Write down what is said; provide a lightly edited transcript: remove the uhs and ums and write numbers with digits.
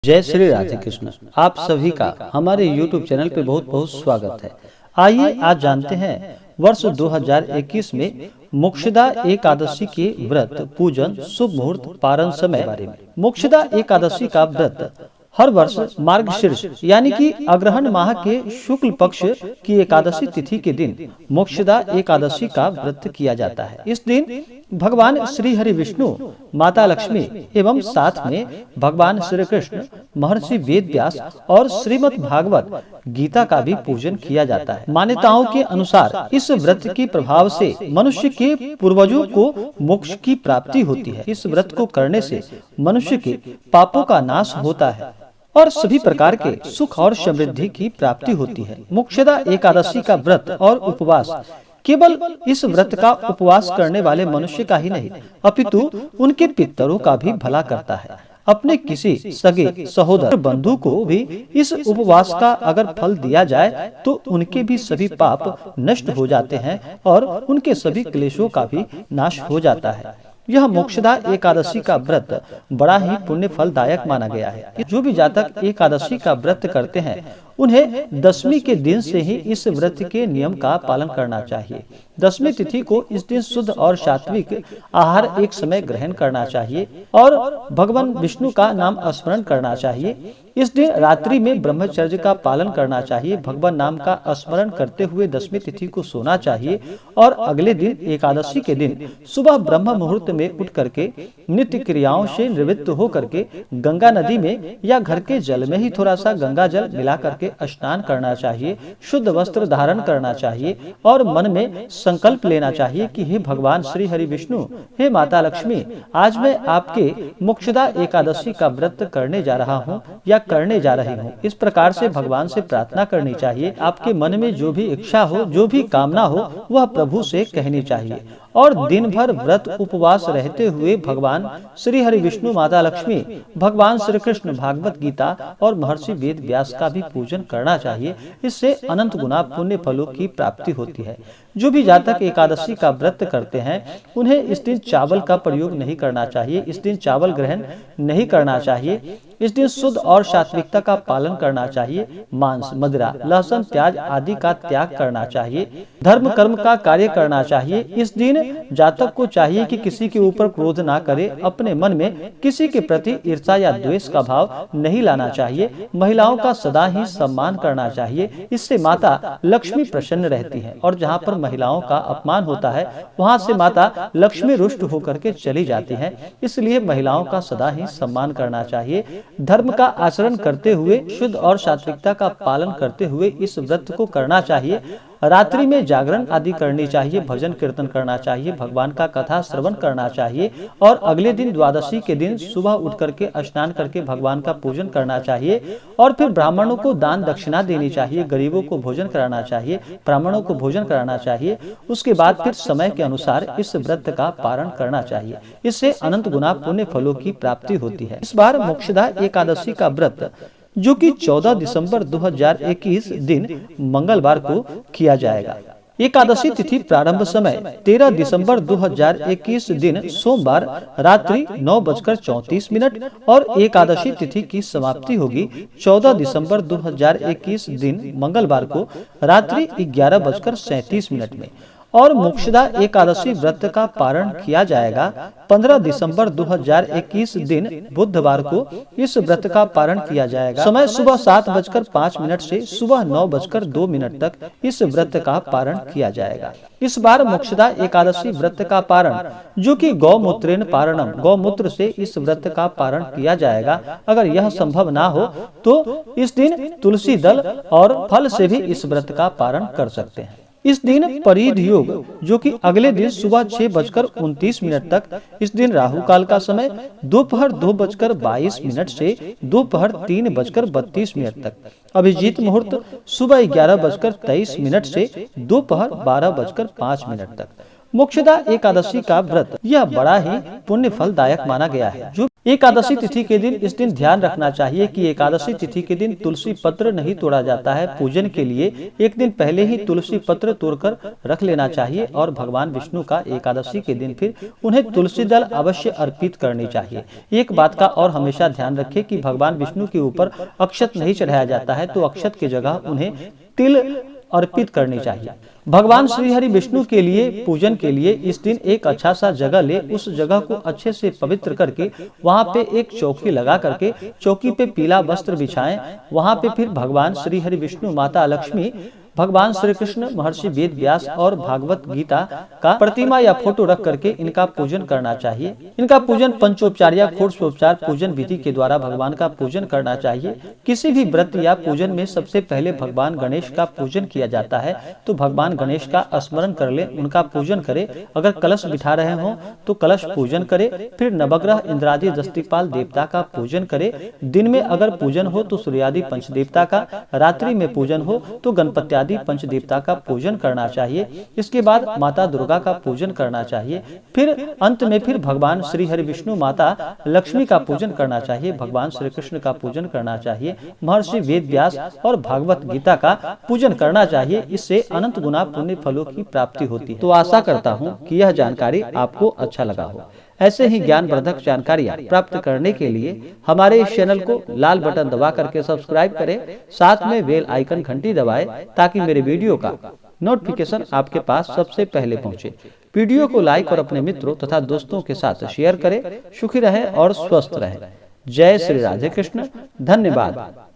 जय श्री राधे कृष्ण। आप सभी का हमारे YouTube चैनल पे बहुत बहुत स्वागत है। आइए आज जानते हैं वर्ष 2021 में मोक्षदा एकादशी के व्रत, पूजन, शुभ मुहूर्त, पारण समय बारे में। मोक्षदा एकादशी का व्रत हर वर्ष मार्गशीर्ष यानी कि अग्रहण माह के शुक्ल पक्ष की एकादशी तिथि के दिन मोक्षदा एकादशी का व्रत किया जाता है। इस दिन भगवान श्री हरि विष्णु, माता लक्ष्मी एवं साथ में भगवान श्री कृष्ण, महर्षि वेद व्यास और श्रीमद् भागवत गीता का भी पूजन किया जाता है। मान्यताओं के अनुसार इस व्रत के प्रभाव से मनुष्य के पूर्वजों को मोक्ष की प्राप्ति होती है। इस व्रत को करने से मनुष्य के पापों का नाश होता है और सभी प्रकार के सुख और समृद्धि की प्राप्ति होती है। मोक्षदा एकादशी का व्रत और उपवास केवल इस व्रत का उपवास करने वाले मनुष्य का ही नहीं, अपितु उनके पितरों का भी भला करता है। अपने किसी सगे सहोदर बंधु को भी इस उपवास का अगर फल दिया जाए तो उनके भी सभी पाप नष्ट हो जाते हैं और उनके सभी क्लेशों का भी नाश हो जाता है। यह मोक्षदा एकादशी का व्रत बड़ा ही पुण्य फलदायक माना गया है। जो भी जातक एकादशी का व्रत करते हैं उन्हें दशमी के दिन से ही इस व्रत के नियम का पालन करना चाहिए। दशमी तिथि को इस दिन शुद्ध और सात्विक आहार एक समय ग्रहण करना चाहिए और भगवान विष्णु का नाम स्मरण करना चाहिए। इस दिन रात्रि में ब्रह्मचर्य का पालन करना चाहिए। भगवान नाम का स्मरण करते हुए दशमी तिथि को सोना चाहिए और अगले दिन एकादशी के दिन सुबह ब्रह्म मुहूर्त में उठ करके नित्य क्रियाओं से निवृत्त होकर के गंगा नदी में या घर के जल में ही थोड़ा सा गंगा जल मिला करके स्नान करना चाहिए। शुद्ध वस्त्र धारण करना चाहिए और मन में संकल्प लेना चाहिए कि हे भगवान श्री हरि विष्णु, हे माता लक्ष्मी, आज मैं आपके मोक्षदा एकादशी का व्रत करने जा रहा हूँ या करने जा रही हूँ। इस प्रकार से भगवान से प्रार्थना करनी चाहिए। आपके मन में जो भी इच्छा हो, जो भी कामना हो, वह प्रभु से कहनी चाहिए और दिन भर व्रत उपवास रहते हुए भगवान श्री हरि विष्णु, माता लक्ष्मी, भगवान श्री कृष्ण, भागवत गीता और महर्षि वेद व्यास का भी पूजन करना चाहिए। इससे अनंत गुना पुण्य फलों की प्राप्ति होती है। जो भी जातक एकादशी का व्रत करते हैं उन्हें इस दिन चावल का प्रयोग नहीं करना चाहिए। इस दिन चावल ग्रहण नहीं करना चाहिए। इस दिन शुद्ध और सात्विकता का पालन करना चाहिए। मांस, मदिरा, लहसुन, प्याज आदि का त्याग करना चाहिए। धर्म कर्म का कार्य करना चाहिए। इस दिन जातक को चाहिए कि किसी के ऊपर क्रोध ना करे। अपने मन में किसी के प्रति ईर्ष्या या द्वेष का भाव नहीं लाना चाहिए। महिलाओं का सदा ही सम्मान करना चाहिए। इससे माता लक्ष्मी प्रसन्न रहती है और जहाँ पर महिलाओं का अपमान होता है वहाँ से माता लक्ष्मी रुष्ट होकर के चली जाती है। इसलिए महिलाओं का सदा ही सम्मान करना चाहिए। धर्म का आचरण करते हुए, शुद्ध और सात्विकता का पालन करते हुए इस व्रत को करना चाहिए। रात्रि में जागरण आदि करनी चाहिए, भजन कीर्तन करना चाहिए, भगवान का कथा श्रवण करना चाहिए और अगले दिन द्वादशी के दिन सुबह उठ करके स्नान करके भगवान का पूजन करना चाहिए और फिर ब्राह्मणों को दान दक्षिणा देनी चाहिए, गरीबों को भोजन कराना चाहिए, ब्राह्मणों को भोजन कराना चाहिए। उसके बाद फिर समय के अनुसार इस व्रत का पारण करना चाहिए। इससे अनंत गुना पुण्य फलों की प्राप्ति होती है। इस बार मोक्षदा एकादशी का व्रत जो कि 14 दिसंबर 2021 दिन मंगलवार को किया जाएगा। एकादशी तिथि प्रारंभ समय 13 दिसंबर 2021 दिन सोमवार रात्रि 9:34 और एकादशी तिथि की समाप्ति होगी 14 दिसंबर 2021 दिन मंगलवार को रात्रि 11:37 में और मोक्षदा एकादशी व्रत का पारण किया जाएगा 15 दिसंबर 2021 दिन बुधवार को। इस व्रत का पारण किया जाएगा। समय सुबह 7:05 से सुबह 9:02 तक इस व्रत का पारण किया जाएगा। इस बार मोक्षदा एकादशी व्रत का पारण जो कि गौमूत्रेण पारणम, गौमूत्र से इस व्रत का पारण किया जाएगा। अगर यह संभव ना हो तो इस दिन तुलसी दल और फल से भी इस व्रत का पारण कर सकते हैं। इस दिन परिध योग जो कि अगले दिन सुबह 6:29 तक, इस दिन राहु काल का समय दोपहर 2:22 से दोपहर 3:32 तक, अभिजीत मुहूर्त सुबह 11:23 से दोपहर 12:05 तक। मोक्षदा एकादशी का व्रत यह बड़ा ही पुण्य फलदायक माना गया है। जो एकादशी तिथि के दिन इस दिन ध्यान रखना चाहिए कि एकादशी तिथि के दिन तुलसी पत्र नहीं तोड़ा जाता है। पूजन के लिए एक दिन पहले ही तुलसी पत्र तोड़कर रख लेना चाहिए और भगवान विष्णु का एकादशी के दिन फिर उन्हें तुलसी दल अवश्य अर्पित करनी चाहिए। एक बात का और हमेशा ध्यान रखें कि भगवान विष्णु के ऊपर अक्षत नहीं चढ़ाया जाता है, तो अक्षत की जगह उन्हें तिल अर्पित करनी चाहिए। भगवान श्री हरि विष्णु के लिए पूजन के लिए इस दिन एक अच्छा सा जगह ले, उस जगह को अच्छे से पवित्र करके वहां पे एक चौकी लगा करके चौकी पे पीला वस्त्र बिछाएं। वहां पे फिर भगवान श्री हरि विष्णु, माता लक्ष्मी, भगवान श्री कृष्ण, महर्षि वेद व्यास और भागवत गीता का प्रतिमा या फोटो रख करके इनका पूजन करना चाहिए। इनका पूजन पंचोपचार या षोडशोपचार पूजन विधि के द्वारा भगवान का पूजन करना चाहिए। किसी भी व्रत या पूजन में सबसे पहले भगवान गणेश का पूजन किया जाता है, तो भगवान गणेश का स्मरण कर ले, उनका पूजन करे। अगर कलश बिठा रहे हो तो कलश पूजन करे। फिर नवग्रह, इंद्रादि, दस्तिपाल देवता का पूजन करे। दिन में अगर पूजन हो तो सूर्यादि पंच देवता का, रात्रि में पूजन हो तो गणपति आदि पंच देवता का पूजन करना चाहिए। इसके बाद माता दुर्गा का पूजन करना चाहिए। फिर अंत में फिर भगवान श्री हरि विष्णु, माता लक्ष्मी का पूजन करना चाहिए। भगवान श्री कृष्ण का पूजन करना चाहिए। महर्षि वेद व्यास और भागवत गीता का पूजन करना चाहिए। इससे अनंत गुना पुण्य फलों की प्राप्ति होती है। तो आशा करता हूँ कि यह जानकारी आपको अच्छा लगा हो। ऐसे ही ज्ञानवर्धक जानकारियाँ प्राप्त करने के लिए हमारे इस चैनल को लाल बटन दबा करके सब्सक्राइब करें, साथ में बेल आइकन घंटी दबाएं ताकि मेरे वीडियो का नोटिफिकेशन आपके पास सबसे पहले पहुंचे। वीडियो को लाइक और अपने मित्रों तथा दोस्तों के साथ शेयर करें। सुखी रहें और स्वस्थ रहें। जय श्री राधे कृष्ण। धन्यवाद।